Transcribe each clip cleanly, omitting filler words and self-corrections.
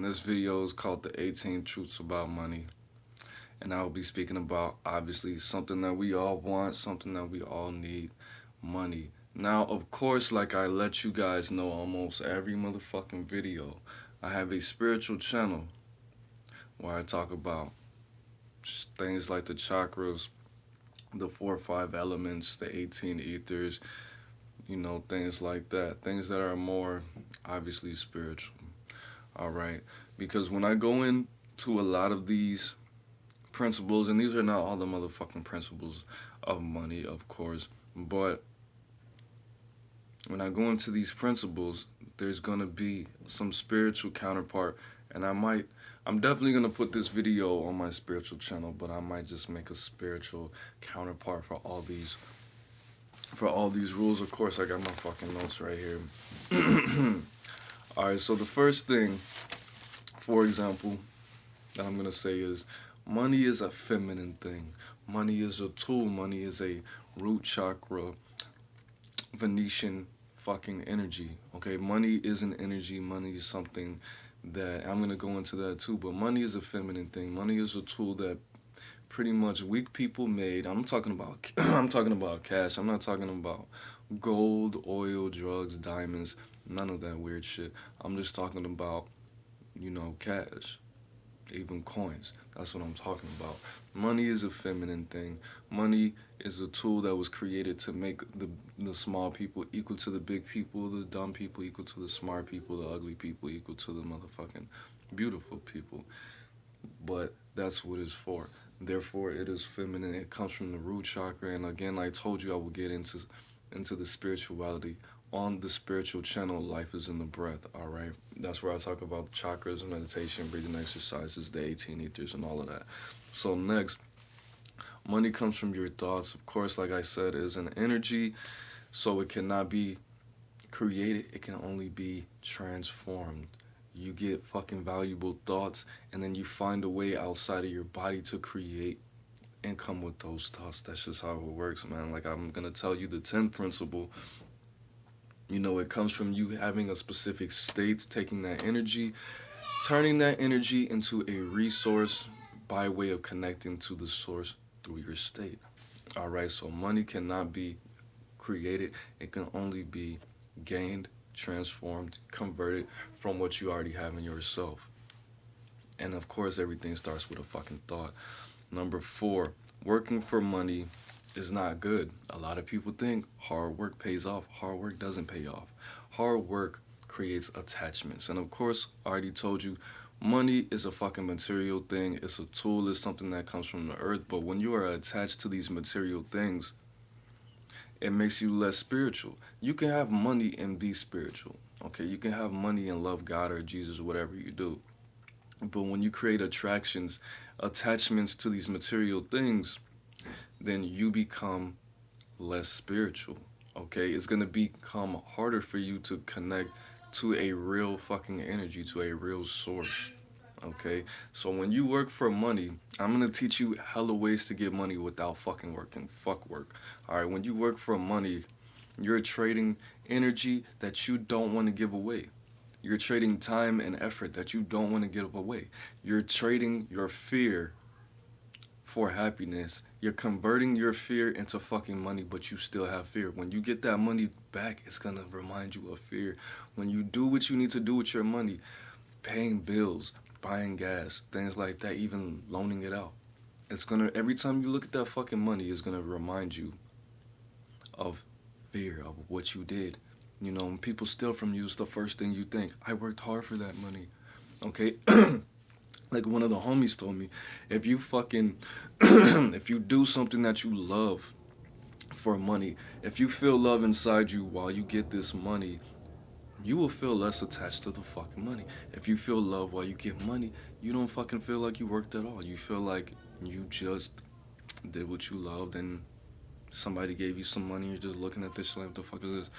this video is called The 18 Truths About Money. And I will be speaking about, obviously, something that we all want, something that we all need, money. Now, of course, like I let you guys know almost every motherfucking video, I have a spiritual channel where I talk about things like the chakras, the 4 or 5 elements, the 18 ethers, things like that. Things that are more obviously spiritual. All right. Because when I go into a lot of these principles, and these are not all the motherfucking principles of money, of course, but when I go into these principles, there's gonna be some spiritual counterpart, and I'm definitely gonna put this video on my spiritual channel, but I might just make a spiritual counterpart for all these rules. Of course, I got my fucking notes right here. All right, so the first thing, for example, that I'm gonna say is money is a feminine thing. Money is a tool. Money is a root chakra, Venetian fucking energy. Okay, money is an energy. Money is something that I'm gonna go into that too. But money is a feminine thing. Money is a tool that pretty much weak people made. I'm talking about I'm talking about cash. I'm not talking about gold, oil, drugs, diamonds, none of that weird shit. I'm just talking about, cash, even coins. That's what I'm talking about. Money is a feminine thing. Money is a tool that was created to make the small people equal to the big people, the dumb people equal to the smart people, the ugly people equal to the motherfucking beautiful people. But that's what it's for. Therefore, it is feminine. It comes from the root chakra. And again, like I told you, I will get into the spirituality on the spiritual channel. Life is in the breath. All right, that's where I talk about chakras, meditation, breathing exercises, the 18 ethers, and all of that. So next, money comes from your thoughts. Of course, like I said, it is an energy, so it cannot be created. It can only be transformed. You get fucking valuable thoughts, and then you find a way outside of your body to create and come with those thoughts. That's just how it works, man. Like, I'm gonna tell you the 10th principle. It comes from you having a specific state, taking that energy, turning that energy into a resource by way of connecting to the source through your state. All right, so money cannot be created, it can only be gained, transformed, converted from what you already have in yourself. And of course, everything starts with a fucking thought. Number 4, working for money is not good. A lot of people think hard work pays off. Hard work doesn't pay off. Hard work creates attachments. And of course, I already told you, money is a fucking material thing. It's a tool. It's something that comes from the earth. But when you are attached to these material things, it makes you less spiritual. You can have money and be spiritual. Okay, you can have money and love God or Jesus, whatever you do. But when you create attachments to these material things, then you become less spiritual. Okay, it's gonna become harder for you to connect to a real fucking energy, to a real source. Okay, so when you work for money, I'm gonna teach you hella ways to get money without fucking working. Fuck work. All right, when you work for money, you're trading energy that you don't want to give away. You're trading time and effort that you don't want to give away. You're trading your fear for happiness. You're converting your fear into fucking money, but you still have fear. When you get that money back, it's gonna remind you of fear. When you do what you need to do with your money, paying bills, buying gas, things like that, even loaning it out, every time you look at that fucking money, it's gonna remind you of fear, of what you did. When people steal from you, it's the first thing you think. I worked hard for that money. Okay? Like one of the homies told me, if you fucking, if you do something that you love for money, if you feel love inside you while you get this money, you will feel less attached to the fucking money. If you feel love while you get money, you don't fucking feel like you worked at all. You feel like you just did what you loved, and somebody gave you some money. You're just looking at this shit like, what the fuck is this?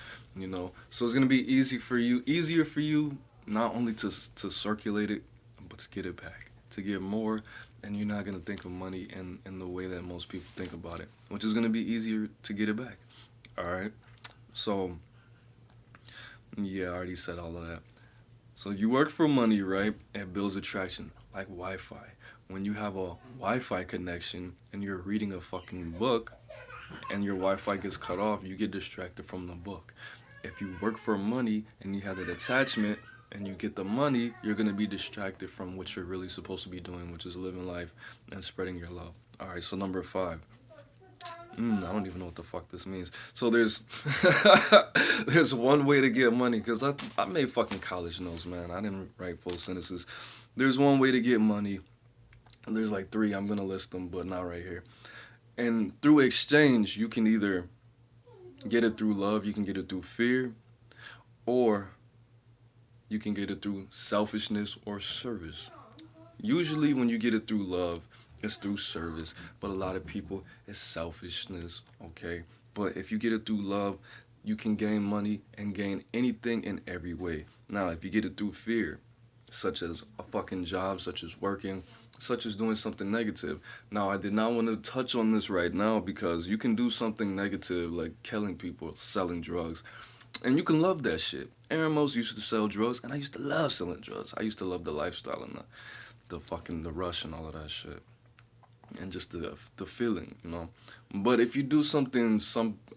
So it's gonna be easier for you, not only to circulate it, but to get it back, to get more. And you're not gonna think of money in the way that most people think about it, which is gonna be easier to get it back. All right. So yeah, I already said all of that. So you work for money, right? It builds attraction, like Wi-Fi. When you have a Wi-Fi connection and you're reading a fucking book and your Wi-Fi gets cut off, you get distracted from the book. If you work for money and you have that attachment and you get the money, you're gonna be distracted from what you're really supposed to be doing, which is living life and spreading your love. All right, so number 5. I don't even know what the fuck this means. So there's there's one way to get money, because I made fucking college notes, man. I didn't write full sentences. There's one way to get money. There's like 3. I'm gonna list them, but not right here. And through exchange, you can either get it through love, you can get it through fear, or you can get it through selfishness or service. Usually, when you get it through love, it's through service, but a lot of people, it's selfishness, okay? But if you get it through love, you can gain money and gain anything in every way. Now, if you get it through fear, such as a fucking job, such as working, such as doing something negative. Now, I did not want to touch on this right now because you can do something negative like killing people, selling drugs, and you can love that shit. AaroniMoses used to sell drugs, and I used to love selling drugs. I used to love the lifestyle and the rush and all of that shit, and just the feeling, you know. But if you do something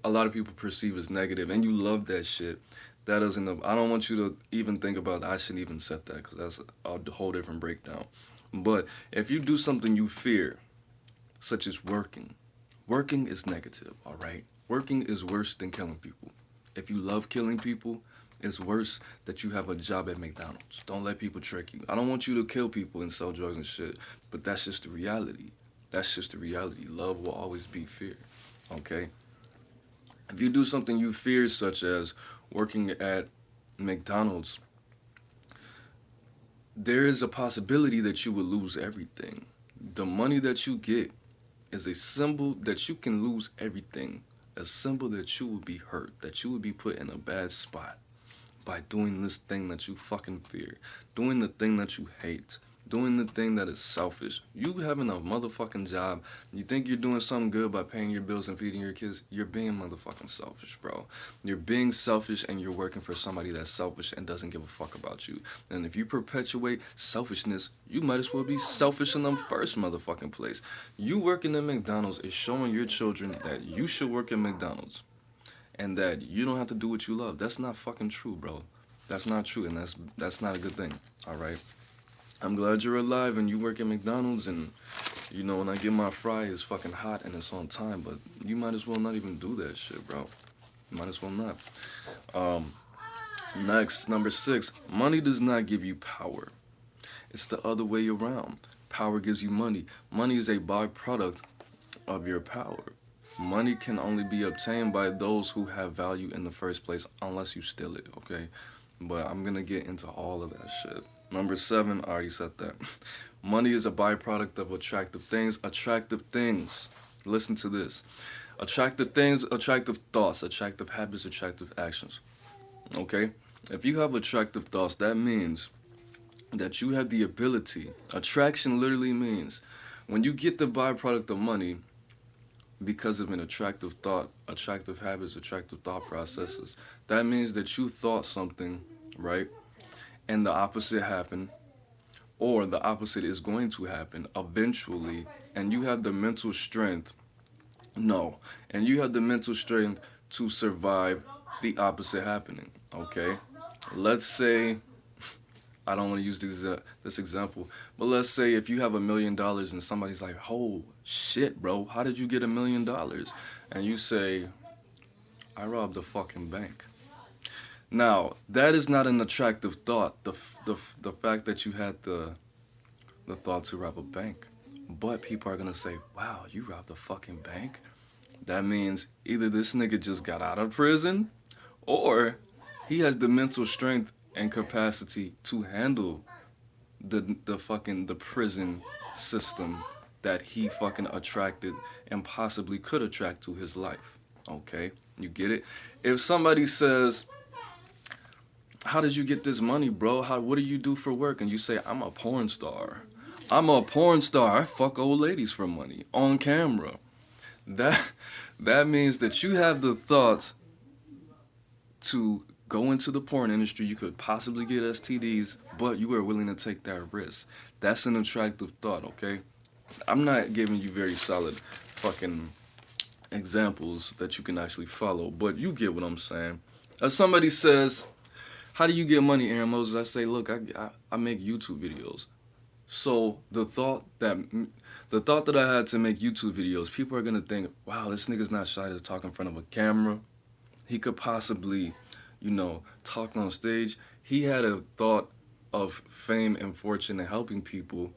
a lot of people perceive as negative, and you love that shit, that doesn't. I don't want you to even think about. I shouldn't even set that because that's a whole different breakdown. But if you do something you fear, such as working is negative. All right, working is worse than killing people. If you love killing people, it's worse that you have a job at McDonald's. Don't let people trick you. I don't want you to kill people and sell drugs and shit, but that's just the reality. That's just the reality. Love will always be fear, okay? If you do something you fear, such as working at McDonald's, there is a possibility that you will lose everything. The money that you get is a symbol that you can lose everything. A symbol that you will be hurt, that you will be put in a bad spot by doing this thing that you fucking fear, doing the thing that you hate, doing the thing that is selfish. You having a motherfucking job, you think you're doing something good by paying your bills and feeding your kids, you're being motherfucking selfish, bro. You're being selfish and you're working for somebody that's selfish and doesn't give a fuck about you. And if you perpetuate selfishness, you might as well be selfish in the first motherfucking place. You working at McDonald's is showing your children that you should work at McDonald's and that you don't have to do what you love. That's not fucking true, bro. That's not true, and that's not a good thing, all right? I'm glad you're alive and you work at McDonald's, and you know, when I get my fry, it's fucking hot and it's on time, but you might as well not even do that shit, bro. Might as well not. Next, number 6, money does not give you power. It's the other way around. Power gives you money. Money is a byproduct of your power. Money can only be obtained by those who have value in the first place, unless you steal it, okay? But I'm gonna get into all of that shit. Number 7, I already said that. Money is a byproduct of attractive things. Attractive things. Listen to this. Attractive things, attractive thoughts, attractive habits, attractive actions. Okay? If you have attractive thoughts, that means that you have the ability. Attraction literally means when you get the byproduct of money because of an attractive thought, attractive habits, attractive thought processes, that means that you thought something, right? And the opposite happened, or the opposite is going to happen eventually, and you have the mental strength, and you have the mental strength to survive the opposite happening, okay? Let's say, I don't want to use this example, but let's say if you have $1 million and somebody's like, oh, shit, bro, how did you get $1 million? And you say, I robbed a fucking bank. Now, that is not an attractive thought, the fact that you had the thought to rob a bank. But people are going to say, wow, you robbed a fucking bank? That means either this nigga just got out of prison, or he has the mental strength and capacity to handle the prison system that he fucking attracted and possibly could attract to his life. Okay? You get it? If somebody says, how did you get this money, bro? What do you do for work? And you say, I'm a porn star. I'm a porn star. I fuck old ladies for money on camera. That means that you have the thoughts to go into the porn industry, you could possibly get STDs, but you are willing to take that risk. That's an attractive thought, okay? I'm not giving you very solid fucking examples that you can actually follow, but you get what I'm saying. If somebody says, how do you get money, AaroniMoses? I say, look, I make YouTube videos. So the thought that I had to make YouTube videos, people are gonna think, wow, this nigga's not shy to talk in front of a camera. He could possibly, talk on stage. He had a thought of fame and fortune and helping people,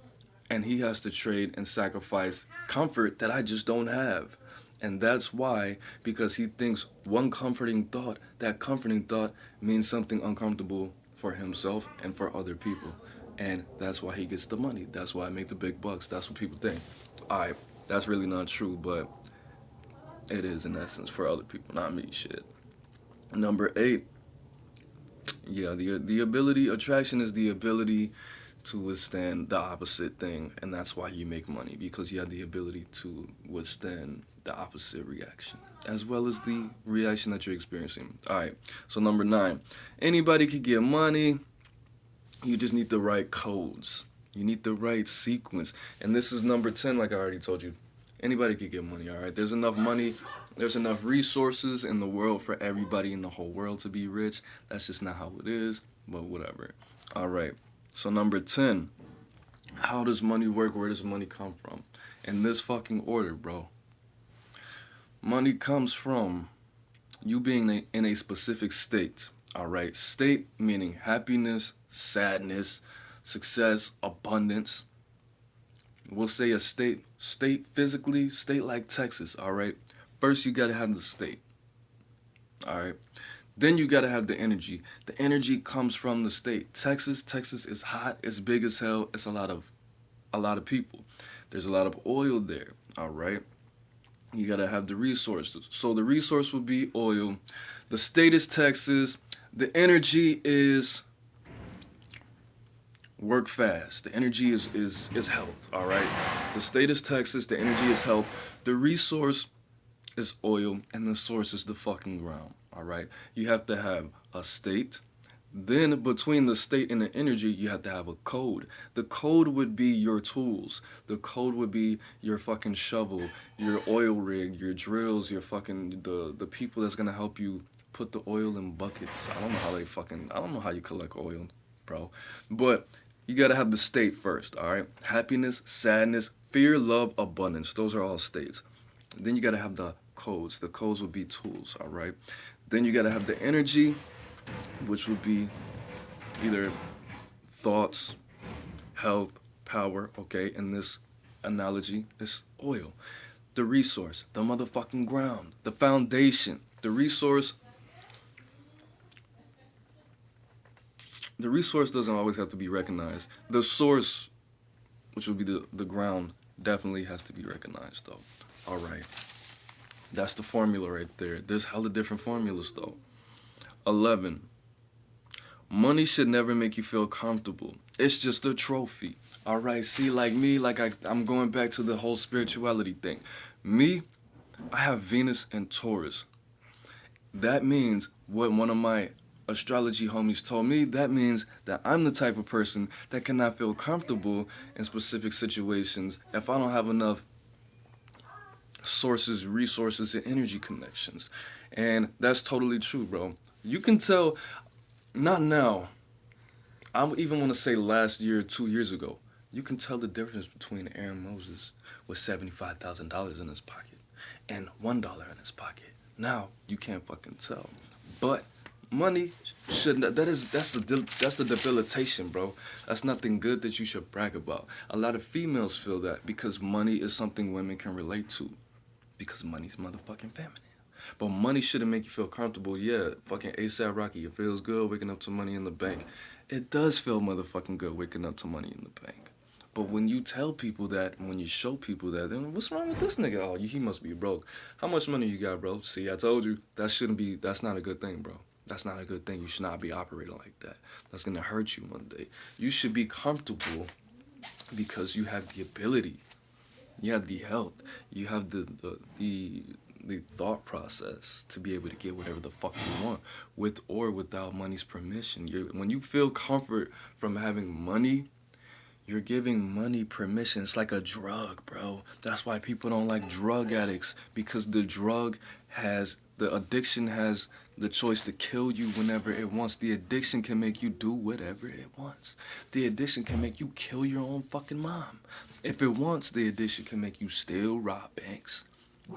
and he has to trade and sacrifice comfort that I just don't have. And that's why, because he thinks one comforting thought, that comforting thought means something uncomfortable for himself and for other people. And that's why he gets the money. That's why I make the big bucks. That's what people think. Alright, that's really not true, but it is in essence for other people, not me, shit. Number 8, yeah, the ability, attraction is the ability to withstand the opposite thing, and that's why you make money, because you have the ability to withstand the opposite reaction, as well as the reaction that you're experiencing. Alright, so number 9, anybody can get money, you just need the right codes. You need the right sequence. And this is number 10, like I already told you. Anybody can get money, alright? There's enough money, there's enough resources in the world for everybody in the whole world to be rich. That's just not how it is, but whatever. Alright, so number 10, how does money work? Where does money come from? In this fucking order, bro. Money comes from you being in a specific state, alright? State meaning happiness, sadness, success, abundance. We'll say a state physically, state like Texas, alright? First, you gotta have the state, alright? Then you gotta have the energy. The energy comes from the state. Texas is hot, it's big as hell, it's a lot of people. There's a lot of oil there, alright? You gotta have the resources. So the resource would be oil. The state is Texas. The energy is work fast. The energy is health, all right? The state is Texas. The energy is health. The resource is oil, and the source is the fucking ground, all right? You have to have a state. Then between the state and the energy, you have to have a code. The code would be your tools. The code would be your fucking shovel, your oil rig, your drills, your fucking, the people that's gonna help you put the oil in buckets. I don't know how you collect oil, bro. But you gotta have the state first, all right? Happiness, sadness, fear, love, abundance. Those are all states. Then you gotta have the codes. The codes would be tools, all right? Then you gotta have the energy, which would be either thoughts, health, power, okay? In this analogy, it's oil. The resource, the motherfucking ground, the foundation. The resource doesn't always have to be recognized. The source, which would be the ground, definitely has to be recognized, though. All right. That's the formula right there. There's hella different formulas, though. 11. Money should never make you feel comfortable. It's just a trophy. All right. See, like me, I'm going back to the whole spirituality thing. Me, I have Venus and Taurus. That means what one of my astrology homies told me, that means that I'm the type of person that cannot feel comfortable in specific situations if I don't have enough sources, resources, and energy connections. And that's totally true, bro. You can tell, not now, I even want to say last year, 2 years ago, you can tell the difference between AaroniMoses with $75,000 in his pocket and $1 in his pocket. Now, you can't fucking tell. But money shouldn't, that's the debilitation, bro. That's nothing good that you should brag about. A lot of females feel that because money is something women can relate to. Because money's motherfucking feminine. But money shouldn't make you feel comfortable. Yeah, fucking ASAP Rocky, it feels good waking up to money in the bank. It does feel motherfucking good waking up to money in the bank. But when you tell people that, when you show people that, then what's wrong with this nigga? Oh, he must be broke. How much money you got, bro? See, I told you, that's not a good thing, bro. That's not a good thing. You should not be operating like that. That's gonna hurt you one day. You should be comfortable because you have the ability. You have the health. You have the the thought process to be able to get whatever the fuck you want, with or without money's permission. When you feel comfort from having money, you're giving money permission. It's like a drug, bro. That's why people don't like drug addicts, because the addiction has the choice to kill you whenever it wants. The addiction can make you do whatever it wants. The addiction can make you kill your own fucking mom. If it wants, the addiction can make you steal, rob banks.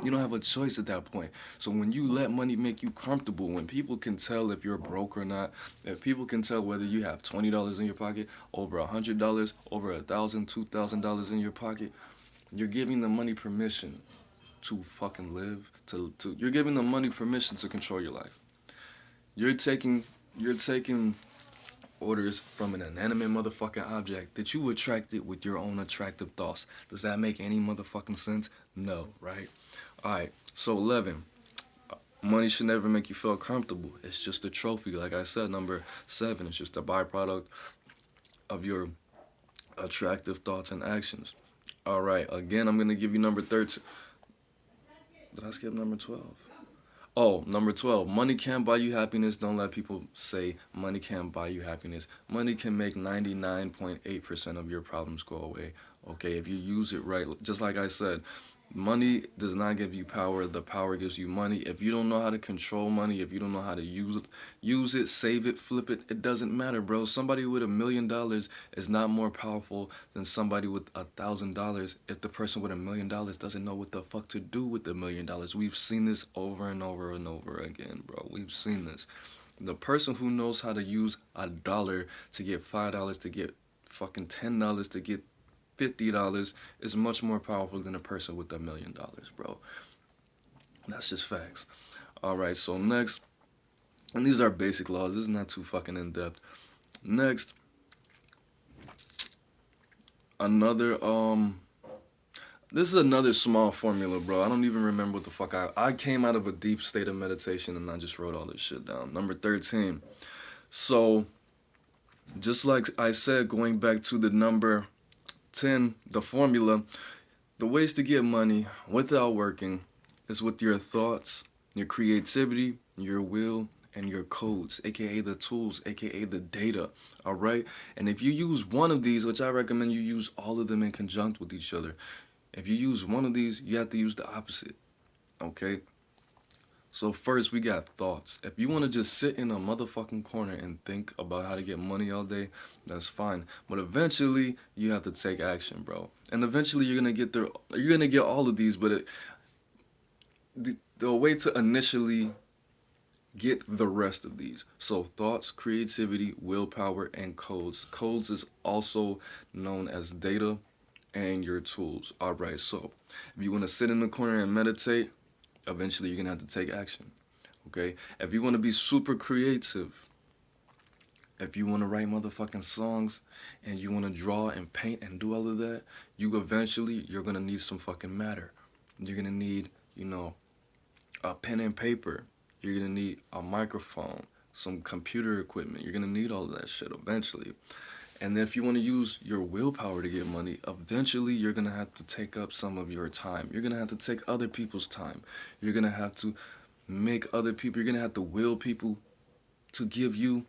You don't have a choice at that point. So when you let money make you comfortable, when people can tell if you're broke or not, if people can tell whether you have $20 in your pocket, over $100, over $1,000, $2,000 in your pocket, you're giving the money permission to fucking live. You're giving the money permission to control your life. You're taking orders from an inanimate motherfucking object that you attracted with your own attractive thoughts. Does that make any motherfucking sense? No, right? Alright, so 11. Money should never make you feel comfortable. It's just a trophy. Like I said, number 7, it's just a byproduct of your attractive thoughts and actions. Alright, again, I'm going to give you number 13. Did I skip number 12? Oh, number 12. Money can't buy you happiness. Don't let people say money can't buy you happiness. Money can make 99.8% of your problems go away. Okay, if you use it right. Just like I said, money does not give you power. The power gives you money. If you don't know how to control money, if you don't know how to use it, save it, flip it, it doesn't matter, bro. Somebody with $1 million is not more powerful than somebody with $1,000 if the person with $1 million doesn't know what the fuck to do with the $1 million. We've seen this over and over and over again, bro. We've seen this. The person who knows how to use $1 to get $5, to get fucking $10, to get $50 is much more powerful than a person with $1 million, bro. That's just facts. Alright, so next, and these are basic laws. This is not too fucking in-depth. Next, this is another small formula, bro. I don't even remember what the fuck I came out of a deep state of meditation and I just wrote all this shit down. Number 13. So, just like I said, going back to the number 10, the formula, the ways to get money without working is with your thoughts, your creativity, your will, and your codes, aka the tools, aka the data. All right, and if you use one of these, which I recommend you use all of them in conjunct with each other, if you use one of these, you have to use the opposite. Okay, so first we got thoughts. If you want to just sit in a motherfucking corner and think about how to get money all day, that's fine. But eventually you have to take action, bro. And eventually you're gonna get there. You're gonna get all of these, but the way to initially get the rest of these. So thoughts, creativity, willpower, and codes. Codes is also known as data and your tools. All right. So if you want to sit in the corner and meditate, eventually you're gonna have to take action. Okay, if you want to be super creative, if you want to write motherfucking songs and you want to draw and paint and do all of that, you're gonna need some fucking matter. You're gonna need, a pen and paper. You're gonna need a microphone, some computer equipment. You're gonna need all of that shit eventually. And then if you want to use your willpower to get money, eventually you're going to have to take up some of your time. You're going to have to take other people's time. You're going to have to make other people, you're going to have to will people to give you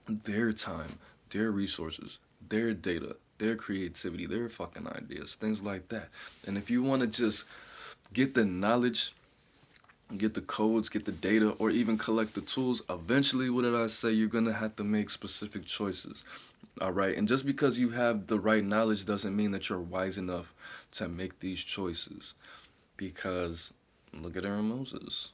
their time, their resources, their data, their creativity, their fucking ideas, things like that. And if you want to just get the knowledge, get the codes, get the data, or even collect the tools, eventually, what did I say? You're going to have to make specific choices. All right. And just because you have the right knowledge doesn't mean that you're wise enough to make these choices. Because look at AaroniMoses.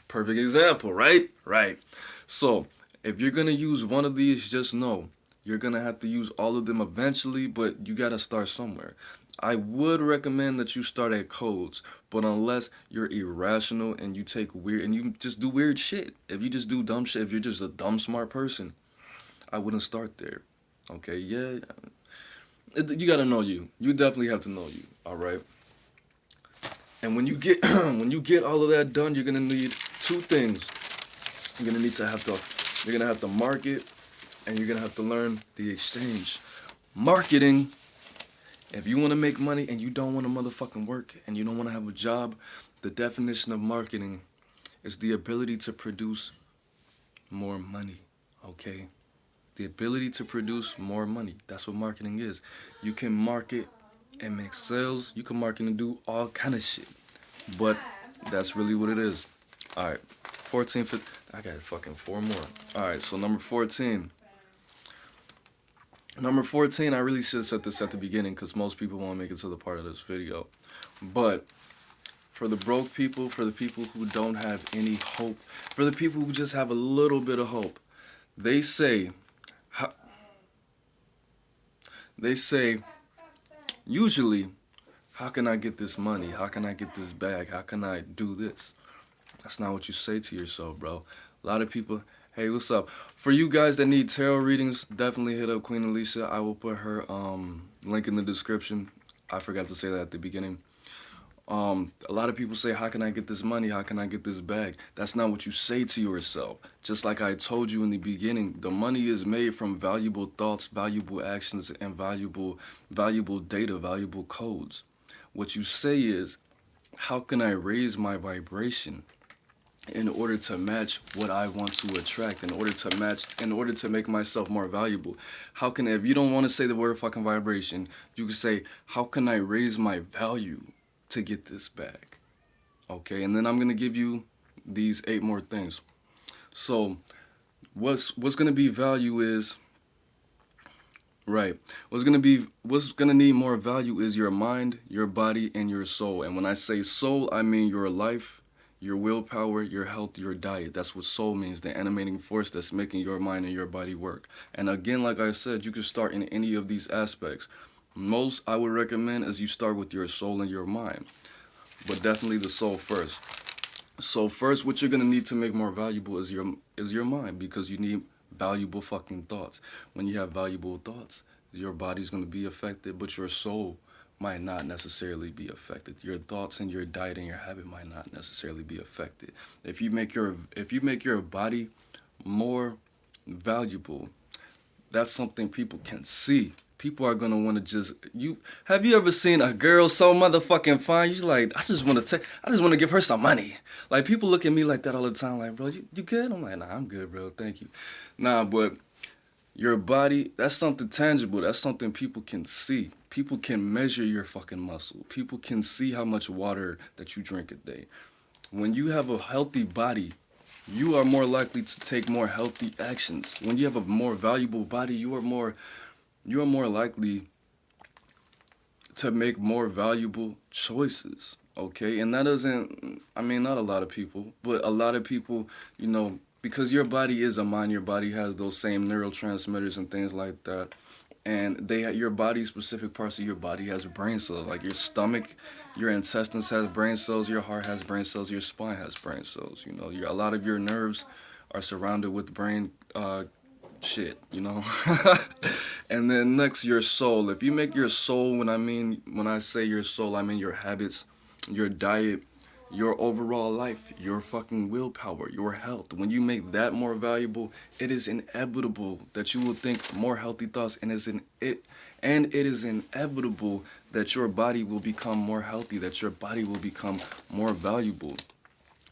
Perfect example, right? Right. So if you're going to use one of these, just know you're going to have to use all of them eventually, but you got to start somewhere. I would recommend that you start at codes, but unless you're irrational and you take weird and you just do weird shit, if you just do dumb shit, if you're just a dumb smart person, I wouldn't start there. Okay, yeah, you gotta know you. You definitely have to know you. All right. And when you get all of that done, you're gonna need two things. You're gonna have to market, and you're gonna have to learn the exchange. Marketing. If you want to make money and you don't want to motherfucking work and you don't want to have a job, The definition of marketing is the ability to produce more money, okay? The ability to produce more money. That's what marketing is. You can market and make sales. You can market and do all kind of shit. But that's really what it is. All right, 14, 15, I got fucking 4 more. All right, so number 14. Number 14, I really should have said this at the beginning because most people won't make it to the part of this video. But for the broke people, for the people who don't have any hope, for the people who just have a little bit of hope, they say, usually, how can I get this money? How can I get this bag? How can I do this? That's not what you say to yourself, bro. A lot of people, hey, what's up? For you guys that need tarot readings, definitely hit up Queen Alicia. I will put her link in the description. I forgot to say that at the beginning. A lot of people say, how can I get this money? How can I get this bag? That's not what you say to yourself. Just like I told you in the beginning, the money is made from valuable thoughts, valuable actions, and valuable data, valuable codes. What you say is, how can I raise my vibration in order to match what I want to attract, in order to make myself more valuable? How can, if you don't want to say the word fucking vibration, you can say, how can I raise my value to get this bag? Okay, and then I'm gonna give you these 8 more things. So what's gonna be value is, right, what's gonna need more value is your mind, your body, and your soul. And when I say soul, I mean your life, your willpower, your health, your diet. That's what soul means, the animating force that's making your mind and your body work. And again, like I said, you can start in any of these aspects. Most I would recommend is you start with your soul and your mind, but definitely the soul first. So first, what you're gonna need to make more valuable is your mind, because you need valuable fucking thoughts. When you have valuable thoughts, your body's gonna be affected, but your soul might not necessarily be affected. Your thoughts and your diet and your habit might not necessarily be affected. If you make your body more valuable, that's something people can see. People are gonna want to just, have you ever seen a girl so motherfucking fine? You're like, I just want to give her some money. Like, people look at me like that all the time, like, bro, you good? I'm like, nah, I'm good, bro, thank you. Nah, but your body, that's something tangible. That's something people can see. People can measure your fucking muscle. People can see how much water that you drink a day. When you have a healthy body, you are more likely to take more healthy actions. When you have a more valuable body, you are more likely to make more valuable choices, okay? And that doesn't, I mean, not a lot of people, but a lot of people, you know, because your body is a mind, your body has those same neurotransmitters and things like that. And your body, specific parts of your body has brain cells, like your stomach, your intestines has brain cells, your heart has brain cells, your spine has brain cells. You know, a lot of your nerves are surrounded with brain shit, you know. And then next, your soul. If you make your soul, when I say your soul, I mean your habits, your diet, your overall life, your fucking willpower, your health. When you make that more valuable, it is inevitable that you will think more healthy thoughts, and it is inevitable that your body will become more healthy, that your body will become more valuable.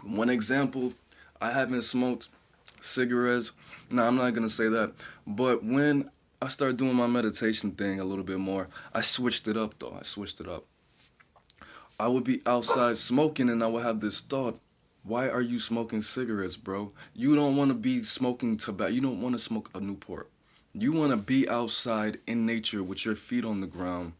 One example, I haven't smoked cigarettes. No, I'm not gonna say that. But when I started doing my meditation thing a little bit more, I switched it up though. I would be outside smoking and I would have this thought, why are you smoking cigarettes, bro? You don't want to be smoking tobacco. You don't want to smoke a Newport. You want to be outside in nature with your feet on the ground,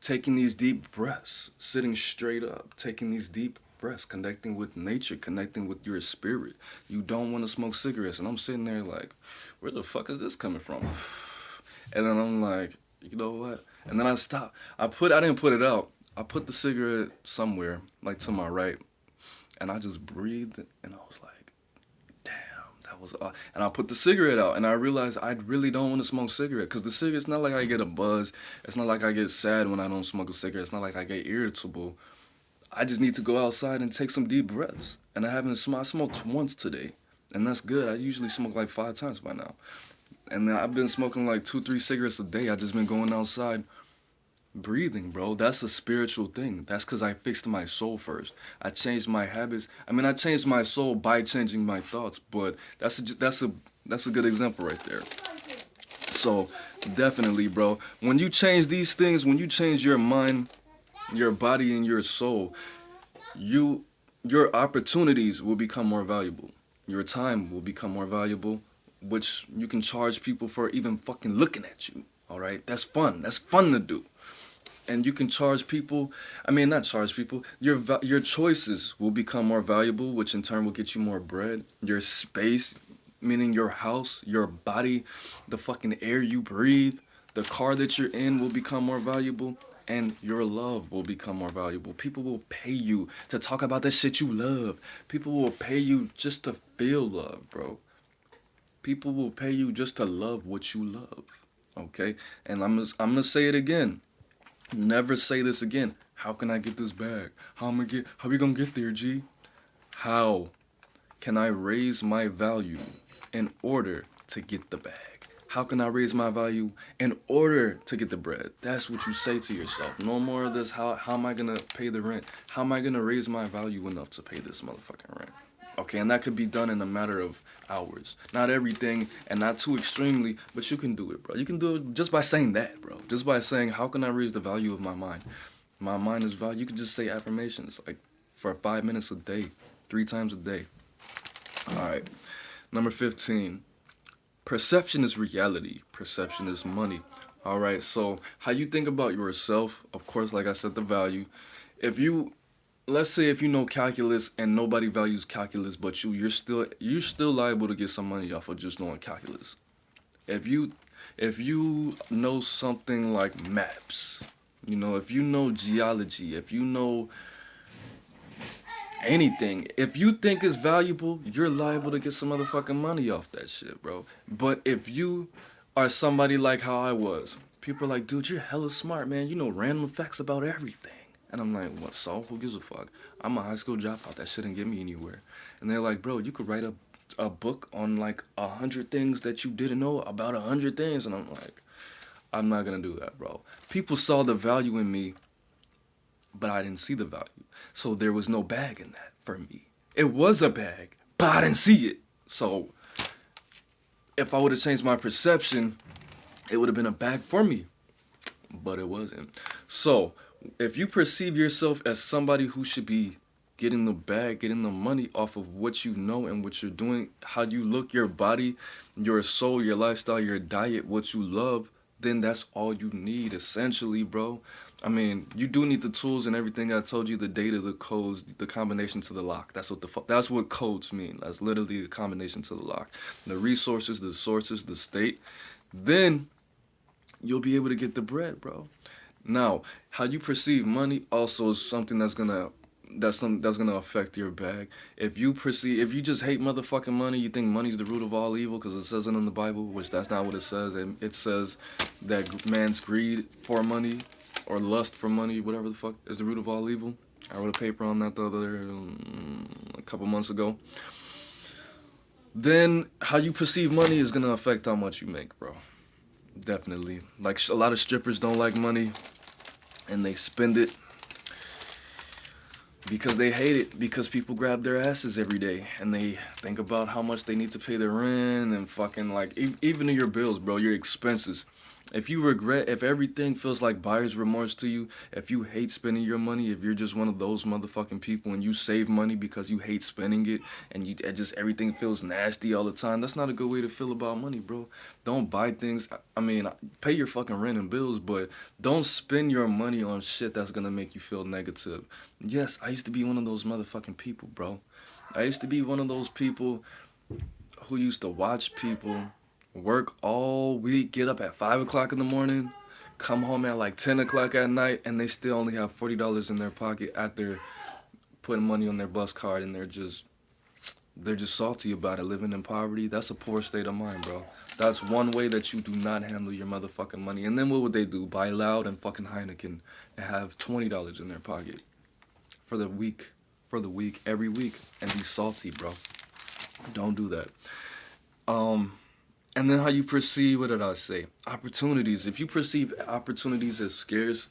taking these deep breaths, sitting straight up, taking these deep breaths, connecting with nature, connecting with your spirit. You don't want to smoke cigarettes. And I'm sitting there like, where the fuck is this coming from? And then I'm like, you know what? And then I stopped. I didn't put it out. I put the cigarette somewhere, like to my right, and I just breathed, and I was like, damn, that was odd. And I put the cigarette out, and I realized I really don't want to smoke cigarette, because the cigarette's not like I get a buzz. It's not like I get sad when I don't smoke a cigarette. It's not like I get irritable. I just need to go outside and take some deep breaths. And I smoked once today, and that's good. I usually smoke like 5 times by now. And I've been smoking like 2-3 cigarettes a day. I just been going outside, breathing, bro. That's a spiritual thing. That's because I fixed my soul first. I changed my habits. I mean, I changed my soul by changing my thoughts. But that's a good example right there. So definitely, bro. When you change these things, when you change your mind, your body, and your soul, you your opportunities will become more valuable. Your time will become more valuable, which you can charge people for even fucking looking at you. All right, that's fun. That's fun to do. And you can charge people. I mean, not charge people. Your choices will become more valuable, which in turn will get you more bread. Your space, meaning your house, your body, the fucking air you breathe, the car that you're in will become more valuable, and your love will become more valuable. People will pay you to talk about the shit you love. People will pay you just to feel love, bro. People will pay you just to love what you love. Okay? And I'm gonna say it again. Never say this again. How can I get this bag? How we gonna get there, G? How can I raise my value in order to get the bag? How can I raise my value in order to get the bread? That's what you say to yourself. No more of this. How am I gonna pay the rent? How am I gonna raise my value enough to pay this motherfucking rent? Okay, and that could be done in a matter of hours. Not everything and not too extremely, but you can do it, bro. You can do it just by saying that, bro. Just by saying, how can I raise the value of my mind? My mind is value. You can just say affirmations like for 5 minutes a day, 3 times a day. All right. Number 15. Perception is reality. Perception is money. All right. So how you think about yourself, of course, like I said, the value. If you Let's say if you know calculus and nobody values calculus but you're still liable to get some money off of just knowing calculus. If you know something like maps, if you know geology, if you know anything, if you think it's valuable, you're liable to get some motherfucking money off that shit, bro. But if you are somebody like how I was, people are like, dude, you're hella smart, man. You know random facts about everything. And I'm like, what, so? Who gives a fuck? I'm a high school dropout. That shouldn't get me anywhere. And they're like, bro, you could write a book on like 100 things that you didn't know about 100 things. And I'm like, I'm not going to do that, bro. People saw the value in me, but I didn't see the value. So there was no bag in that for me. It was a bag, but I didn't see it. So if I would have changed my perception, it would have been a bag for me. But it wasn't. So if you perceive yourself as somebody who should be getting the bag, getting the money off of what you know and what you're doing, how you look, your body, your soul, your lifestyle, your diet, what you love, then that's all you need essentially, bro. I mean, you do need the tools and everything I told you, the data, the codes, the combination to the lock. That's what codes mean. That's literally the combination to the lock. The resources, the sources, the state. Then you'll be able to get the bread, bro. Now, how you perceive money also is something that's gonna affect your bag. If you just hate motherfucking money, you think money's the root of all evil because it says it in the Bible, which that's not what it says. It says that man's greed for money or lust for money, whatever the fuck, is the root of all evil. I wrote a paper on that a couple months ago. Then how you perceive money is gonna affect how much you make, bro. Definitely. Like a lot of strippers don't like money. And they spend it because they hate it, because people grab their asses every day and they think about how much they need to pay their rent and fucking like even your bills, bro, your expenses. If everything feels like buyer's remorse to you, if you hate spending your money, if you're just one of those motherfucking people and you save money because you hate spending it and everything feels nasty all the time, that's not a good way to feel about money, bro. Don't buy things. I mean, pay your fucking rent and bills, but don't spend your money on shit that's gonna make you feel negative. Yes, I used to be one of those motherfucking people, bro. I used to be one of those people who used to watch people work all week, get up at 5 o'clock in the morning, come home at like 10 o'clock at night, and they still only have $40 in their pocket after putting money on their bus card, and they're just salty about it, living in poverty. That's a poor state of mind, bro. That's one way that you do not handle your motherfucking money. And then what would they do? Buy Loud and fucking Heineken and have $20 in their pocket for the week, every week, and be salty, bro. Don't do that. And then how you perceive, what did I say? Opportunities. If you perceive opportunities as scarce,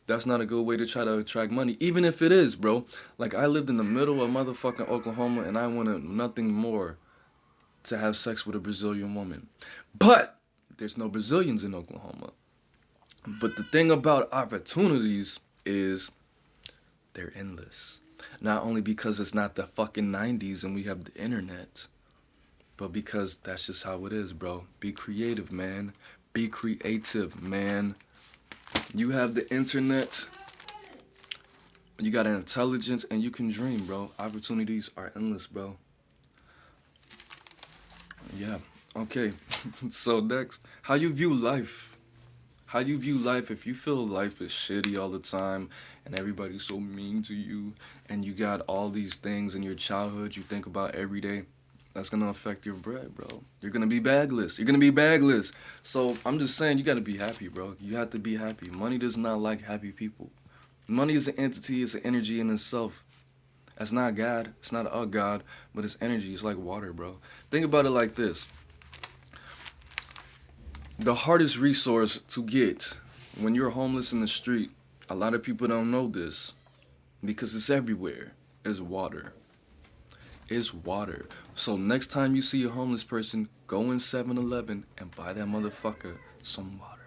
That's not a good way to try to attract money, even if it is, bro. Like, I lived in the middle of motherfucking Oklahoma, and I wanted nothing more to have sex with a Brazilian woman. But there's no Brazilians in Oklahoma. But the thing about opportunities is they're endless. Not only because it's not the fucking 90s and we have the internet, but because that's just how it is, bro. Be creative, man. Be creative, man. You have the internet, you got an intelligence, and you can dream, bro. Opportunities are endless, bro. Yeah. Okay. So next, how you view life. How you view life. If you feel life is shitty all the time and everybody's so mean to you and you got all these things in your childhood you think about every day, that's gonna affect your bread, bro. You're gonna be bagless. You're gonna be bagless. So I'm just saying, you gotta be happy, bro. You have to be happy. Money does not like happy people. Money is an entity. It's an energy in itself. That's not God. It's not a God, but it's energy. It's like water, bro. Think about it like this. The hardest resource to get when you're homeless in the street, a lot of people don't know this because it's everywhere, is water. It's water. So next time you see a homeless person, go in 7-Eleven and buy that motherfucker some water.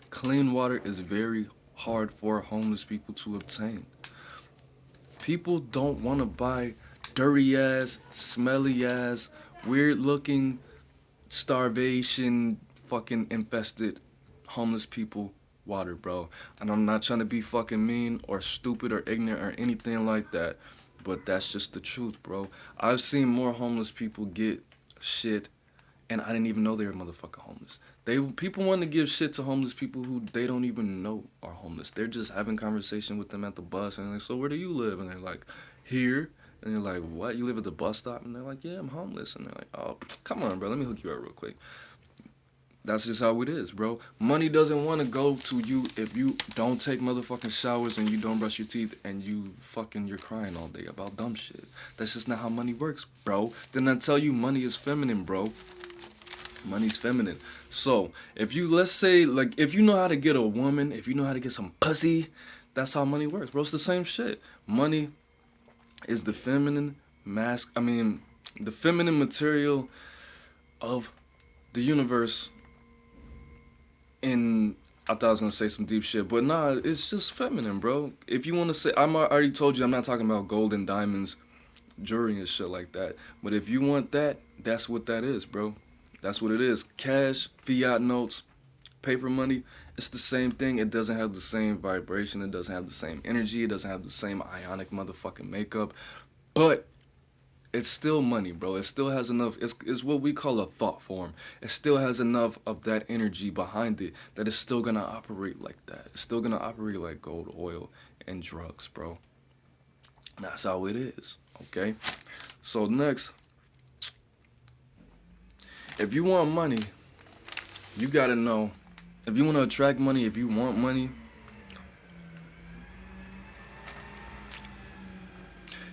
Clean water is very hard for homeless people to obtain. People don't want to buy dirty ass, smelly ass, weird looking, starvation, fucking infested homeless people water, bro. And I'm not trying to be fucking mean or stupid or ignorant or anything like that, but that's just the truth, bro. I've seen more homeless people get shit and I didn't even know they were motherfucking homeless. People want to give shit to homeless people who they don't even know are homeless. They're just having conversation with them at the bus and they're like, so where do you live? And they're like, here. And you're like, what? You live at the bus stop? And they're like, yeah, I'm homeless. And they're like, oh, come on, bro. Let me hook you up real quick. That's just how it is, bro. Money doesn't want to go to you if you don't take motherfucking showers and you don't brush your teeth and you're crying all day about dumb shit. That's just not how money works, bro. Then I tell you, money is feminine, bro. Money's feminine. So, let's say, like, if you know how to get a woman, if you know how to get some pussy, that's how money works, bro. It's the same shit. Money is the feminine the feminine material of the universe. And I thought I was gonna say some deep shit, but nah, it's just feminine, bro. If you want to say, I already told you, I'm not talking about gold and diamonds, jewelry and shit like that. But if you want that, that's what that is, bro. That's what it is. Cash, fiat notes, paper money, it's the same thing. It doesn't have the same vibration. It doesn't have the same energy. It doesn't have the same ionic motherfucking makeup. But it's still money, bro. It still has enough. It's what we call a thought form. It still has enough of that energy behind it that it's still gonna operate like that. It's still gonna operate like gold, oil, and drugs, bro. That's how it is, okay? So next, if you want money, you gotta know. If you want to attract money, if you want money,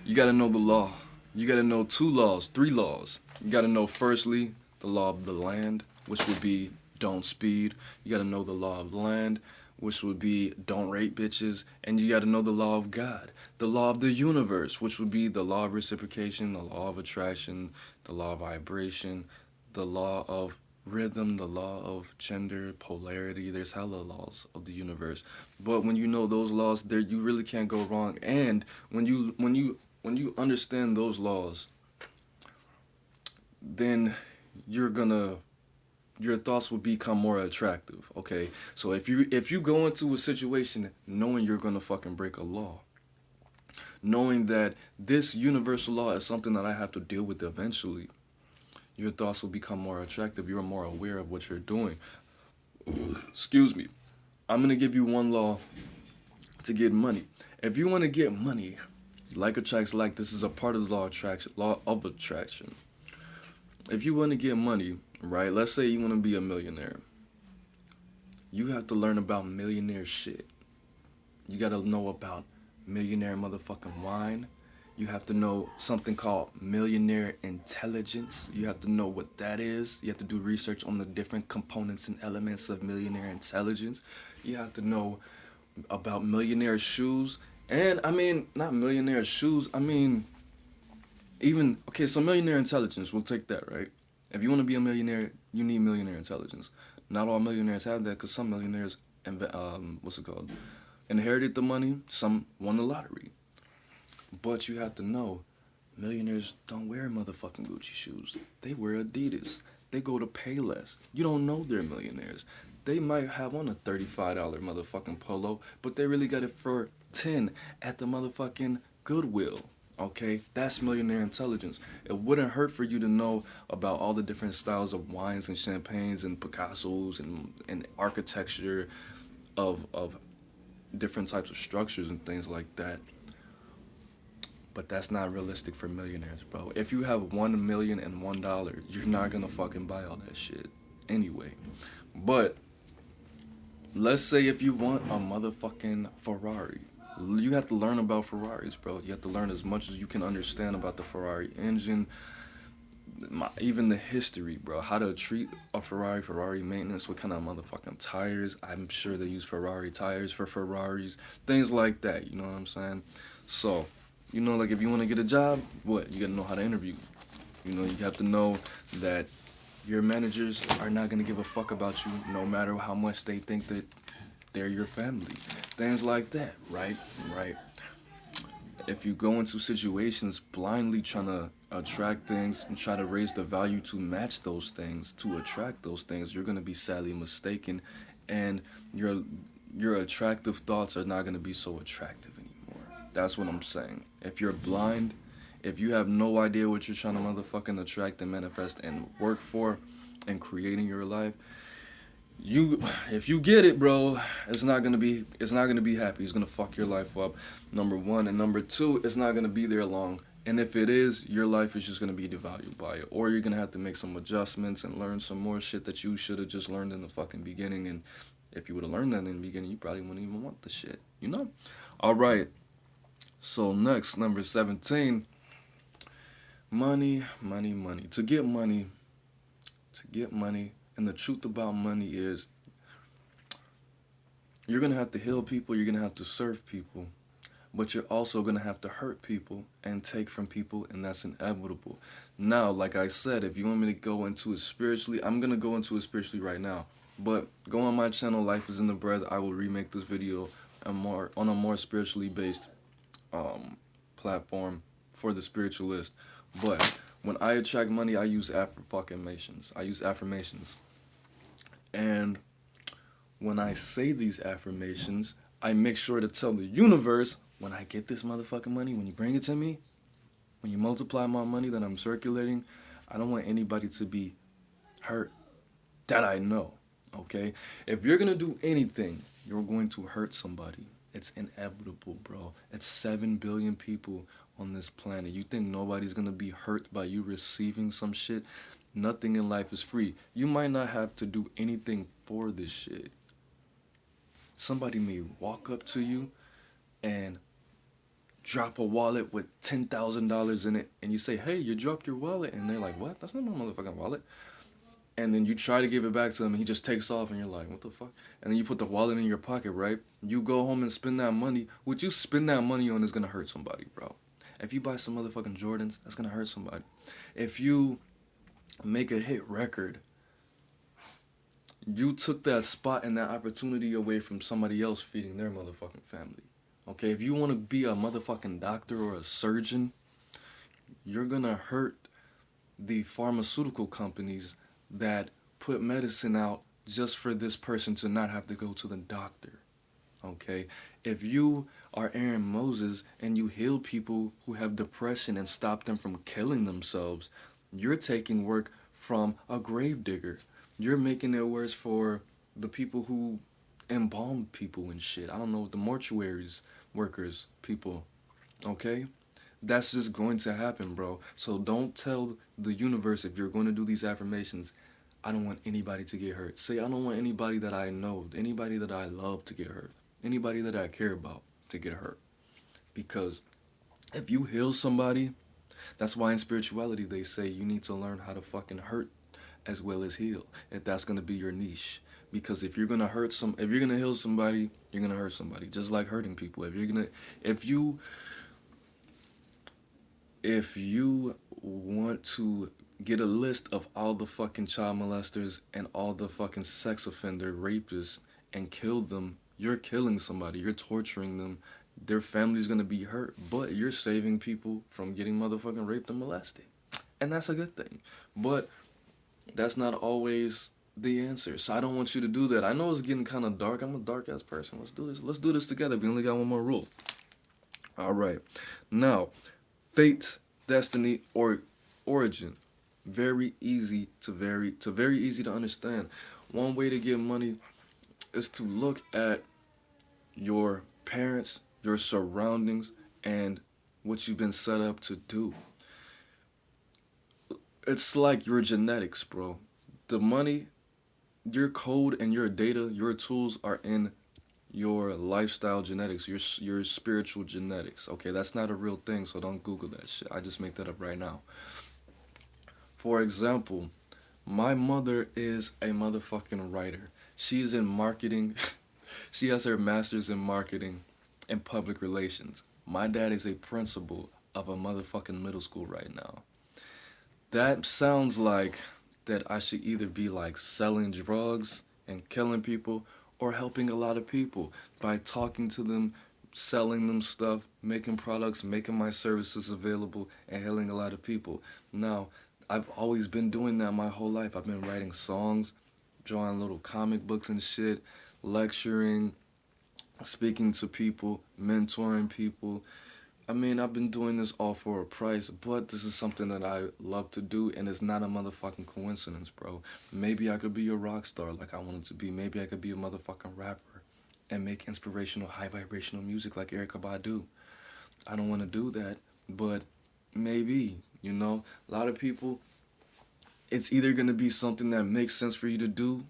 you gotta know the law. You gotta know 2 laws, 3 laws. You gotta know, firstly, the law of the land, which would be don't speed. You gotta know the law of the land, which would be don't rape bitches. And you gotta know the law of God, the law of the universe, which would be the law of reciprocation, the law of attraction, the law of vibration, the law of rhythm, the law of gender, polarity. There's hella laws of the universe. But when you know those laws, there you really can't go wrong. And when you understand those laws, then your thoughts will become more attractive, okay? So if you go into a situation knowing you're gonna fucking break a law, knowing that this universal law is something that I have to deal with eventually, your thoughts will become more attractive. You're more aware of what you're doing. Excuse me. I'm gonna give you 1 law to get money. If you want to get money, like attracts like. This is a part of the law of attraction. If you want to get money, right? Let's say you want to be a millionaire. You have to learn about millionaire shit. You got to know about millionaire motherfucking wine. You have to know something called Millionaire Intelligence. You have to know what that is. You have to do research on the different components and elements of Millionaire Intelligence. You have to know about millionaire shoes. And I mean, not millionaire shoes. I mean, even okay. So millionaire intelligence. We'll take that, right? If you want to be a millionaire, you need millionaire intelligence. Not all millionaires have that because some millionaires, what's it called, inherited the money. Some won the lottery. But you have to know, millionaires don't wear motherfucking Gucci shoes. They wear Adidas. They go to Payless. You don't know they're millionaires. They might have on a $35 motherfucking polo, but they really got it for 10 at the motherfucking Goodwill. Okay, that's millionaire intelligence. It wouldn't hurt for you to know about all the different styles of wines and champagnes and Picassos and architecture of different types of structures and things like that. But that's not realistic for millionaires, bro. If you have $1,000,001, you're not gonna fucking buy all that shit anyway. But let's say if you want a motherfucking Ferrari, you have to learn about Ferraris, bro. You have to learn as much as you can understand about the Ferrari engine, even the history, bro. How to treat a Ferrari maintenance, what kind of motherfucking tires. I'm sure they use Ferrari tires for Ferraris, things like that. You know what I'm saying? So, you know, like if you want to get a job, what? You gotta know how to interview. You know, you have to know that your managers are not gonna give a fuck about you no matter how much they think that they're your family. Things like that, right? Right. If you go into situations blindly trying to attract things and try to raise the value to match those things, to attract those things, you're gonna be sadly mistaken, and your attractive thoughts are not gonna be so attractive anymore. That's what I'm saying. If you're blind, if you have no idea what you're trying to motherfucking attract and manifest and work for and creating your life, if you get it, bro, it's not gonna be happy. It's gonna fuck your life up, number one. And number two, it's not gonna be there long. And if it is, your life is just gonna be devalued by it. Or you're gonna have to make some adjustments and learn some more shit that you should have just learned in the fucking beginning. And if you would have learned that in the beginning, you probably wouldn't even want the shit, you know? Alright. So next, number 17. Money, money, money. To get money, and the truth about money is you're going to have to heal people, you're going to have to serve people, but you're also going to have to hurt people and take from people, and that's inevitable. Now, like I said, if you want me to go into it spiritually, I'm going to go into it spiritually right now. But go on my channel, Life is in the Breath. I will remake this video on a more spiritually based platform for the spiritualist. But when I attract money, I use affirmations. And when I say these affirmations, I make sure to tell the universe, when I get this motherfucking money, when you bring it to me, when you multiply my money that I'm circulating, I don't want anybody to be hurt that I know, okay? If you're gonna do anything, you're going to hurt somebody. It's inevitable, bro. It's 7 billion people on this planet. You think nobody's gonna be hurt by you receiving some shit? Nothing in life is free. You might not have to do anything for this shit. Somebody may walk up to you and drop a wallet with $10,000 in it, and you say, hey, you dropped your wallet, and they're like, what? That's not my motherfucking wallet. And then you try to give it back to him, and he just takes off, and you're like, what the fuck? And then you put the wallet in your pocket, right? You go home and spend that money. What you spend that money on is gonna hurt somebody, bro. If you buy some motherfucking Jordans, that's gonna hurt somebody. If you make a hit record, you took that spot and that opportunity away from somebody else feeding their motherfucking family. Okay, if you want to be a motherfucking doctor or a surgeon, you're gonna hurt the pharmaceutical companies that put medicine out just for this person to not have to go to the doctor. Okay, if you are AaroniMoses and you heal people who have depression and stop them from killing themselves, you're taking work from a gravedigger. You're making it worse for the people who embalm people and shit. I don't know, the mortuaries workers, people. Okay? That's just going to happen, bro. So don't tell the universe, if you're going to do these affirmations, I don't want anybody to get hurt. Say, I don't want anybody that I know, anybody that I love to get hurt, anybody that I care about to get hurt. Because if you heal somebody, that's why in spirituality they say you need to learn how to fucking hurt as well as heal, if that's going to be your niche. Because if you're gonna if you're gonna heal somebody, you're gonna hurt somebody. Just like hurting people. If you if you want to get a list of all the fucking child molesters and all the fucking sex offender rapists and kill them, you're killing somebody. You're torturing them. Their family's gonna be hurt, but you're saving people from getting motherfucking raped and molested. And that's a good thing. But that's not always the answer. So I don't want you to do that. I know it's getting kind of dark. I'm a dark ass person. Let's do this. Let's do this together. We only got one more rule. All right. Now, fate, destiny, or origin. Very easy to very easy to understand. One way to get money is to look at your parents, your surroundings, and what you've been set up to do. It's like your genetics, bro. The money, your code and your data, your tools are in your lifestyle genetics, your spiritual genetics. Okay, that's not a real thing, so don't Google that shit. I just make that up right now. For example, my mother is a motherfucking writer. She is in marketing. She has her master's in marketing and public relations. My dad is a principal of a motherfucking middle school right now. That sounds like that I should either be like selling drugs and killing people or helping a lot of people by talking to them, selling them stuff, making products, making my services available, and helping a lot of people. Now, I've always been doing that my whole life. I've been writing songs, drawing little comic books and shit, lecturing, speaking to people, mentoring people. I mean, I've been doing this all for a price, but this is something that I love to do, and it's not a motherfucking coincidence, bro. Maybe I could be a rock star like I wanted to be. Maybe I could be a motherfucking rapper and make inspirational, high vibrational music like Erykah Badu. I don't want to do that, but maybe, you know, a lot of people, it's either going to be something that makes sense for you to do,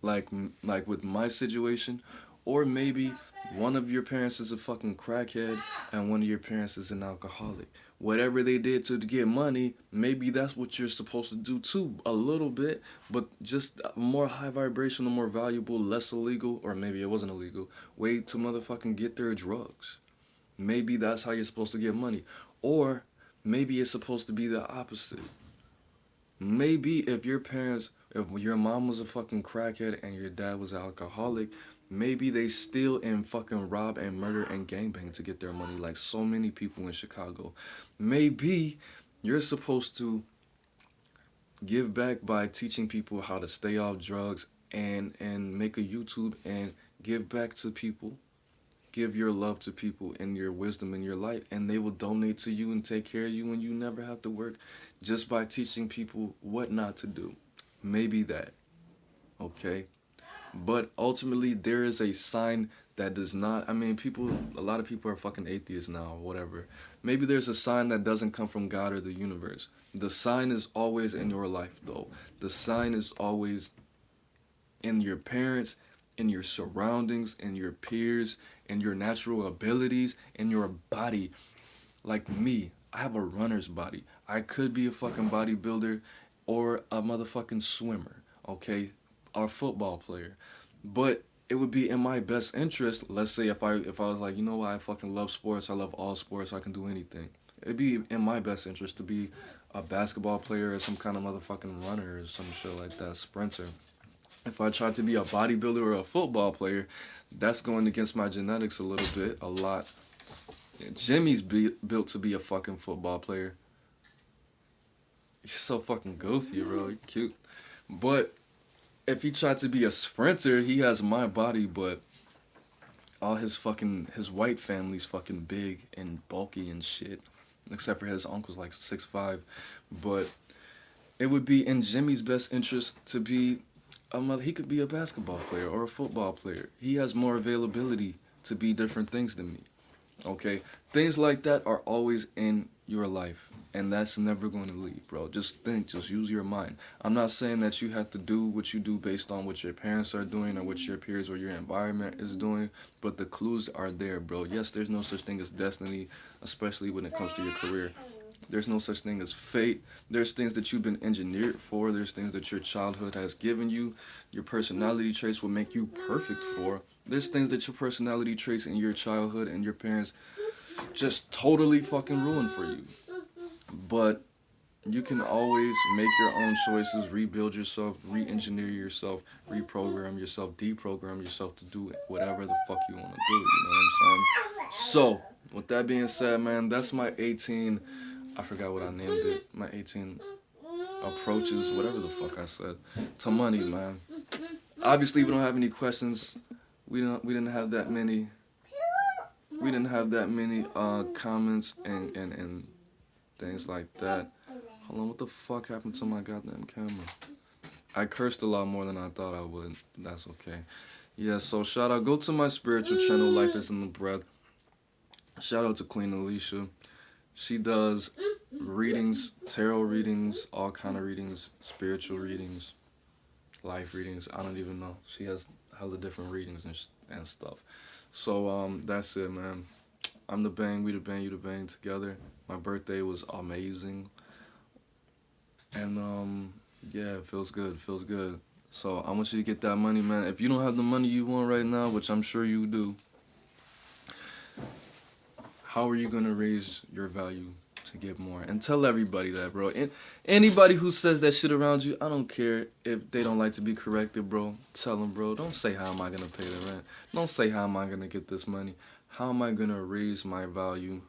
like with my situation, or maybe one of your parents is a fucking crackhead and one of your parents is an alcoholic. Whatever they did to get money, maybe that's what you're supposed to do too, a little bit, but just more high vibrational, more valuable, less illegal, or maybe it wasn't illegal, way to motherfucking get their drugs. Maybe that's how you're supposed to get money. Or maybe it's supposed to be the opposite. Maybe if your mom was a fucking crackhead and your dad was an alcoholic, maybe they steal and fucking rob and murder and gangbang to get their money like so many people in Chicago. Maybe you're supposed to give back by teaching people how to stay off drugs and make a YouTube and give back to people. Give your love to people and your wisdom in your life, and they will donate to you and take care of you, and you never have to work just by teaching people what not to do. Maybe that. Okay? But ultimately, there is a sign that does not. I mean, a lot of people are fucking atheists now, or whatever. Maybe there's a sign that doesn't come from God or the universe. The sign is always in your life, though. The sign is always in your parents, in your surroundings, in your peers, in your natural abilities, in your body. Like me, I have a runner's body. I could be a fucking bodybuilder or a motherfucking swimmer, okay? Or a football player. But it would be in my best interest, let's say if I was like, you know what, I fucking love sports, I love all sports, I can do anything. It'd be in my best interest to be a basketball player or some kind of motherfucking runner or some shit like that, sprinter. If I tried to be a bodybuilder or a football player, that's going against my genetics a little bit, a lot. Jimmy's built to be a fucking football player. You're so fucking goofy, bro. You're cute. But if he tried to be a sprinter, he has my body, but all his white family's fucking big and bulky and shit. Except for his uncle's like 6'5". But it would be in Jimmy's best interest to be he could be a basketball player or a football player. He has more availability to be different things than me. Okay? Things like that are always in your life, and that's never going to leave, bro. Just think, just use your mind. I'm not saying that you have to do what you do based on what your parents are doing or what your peers or your environment is doing, but the clues are there, bro. Yes, there's no such thing as destiny, especially when it comes to your career. There's no such thing as fate. There's things that you've been engineered for. There's things that your childhood has given you. Your personality traits will make you perfect for. There's things that your personality traits in your childhood and your parents just totally fucking ruined for you. But you can always make your own choices, rebuild yourself, re-engineer yourself, reprogram yourself, deprogram yourself to do whatever the fuck you want to do. You know what I'm saying? So, with that being said, man, that's my 18. I forgot what I named it. My 18 approaches, whatever the fuck I said, to money, man. Obviously, we don't have any questions. We didn't have that many. We didn't have that many comments and things like that. Hold on, what the fuck happened to my goddamn camera? I cursed a lot more than I thought I would. That's okay. Yeah, so shout out. Go to my spiritual channel, Life is in the Breath. Shout out to Queen Alicia. She does readings, tarot readings, all kind of readings, spiritual readings, life readings. I don't even know. She has hella different readings and stuff. So that's it, man. I'm the bang, we the bang, you the bang together. My birthday was amazing. And yeah, it feels good, feels good. So I want you to get that money, man. If you don't have the money you want right now, which I'm sure you do, how are you gonna raise your value to get more? And tell everybody that, bro. And anybody who says that shit around you, I don't care if they don't like to be corrected, bro. Tell them, bro. Don't say how am I gonna pay the rent. Don't say how am I gonna get this money. How am I gonna raise my value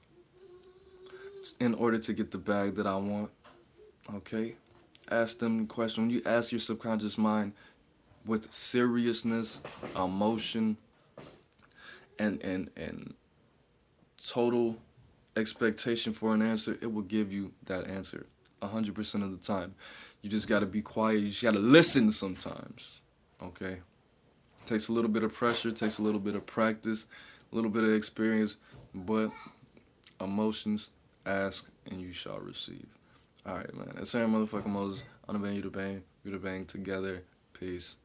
in order to get the bag that I want? Okay? Ask them the question. When you ask your subconscious mind with seriousness, emotion, and total expectation for an answer, it will give you that answer 100% of the time. You just got to be quiet. You just got to listen sometimes. Okay? Takes a little bit of pressure, takes a little bit of practice, a little bit of experience, but emotions, ask and you shall receive. All right, man. It's AaroniMoses. I'm the bang, you the bang. We the bang together. Peace.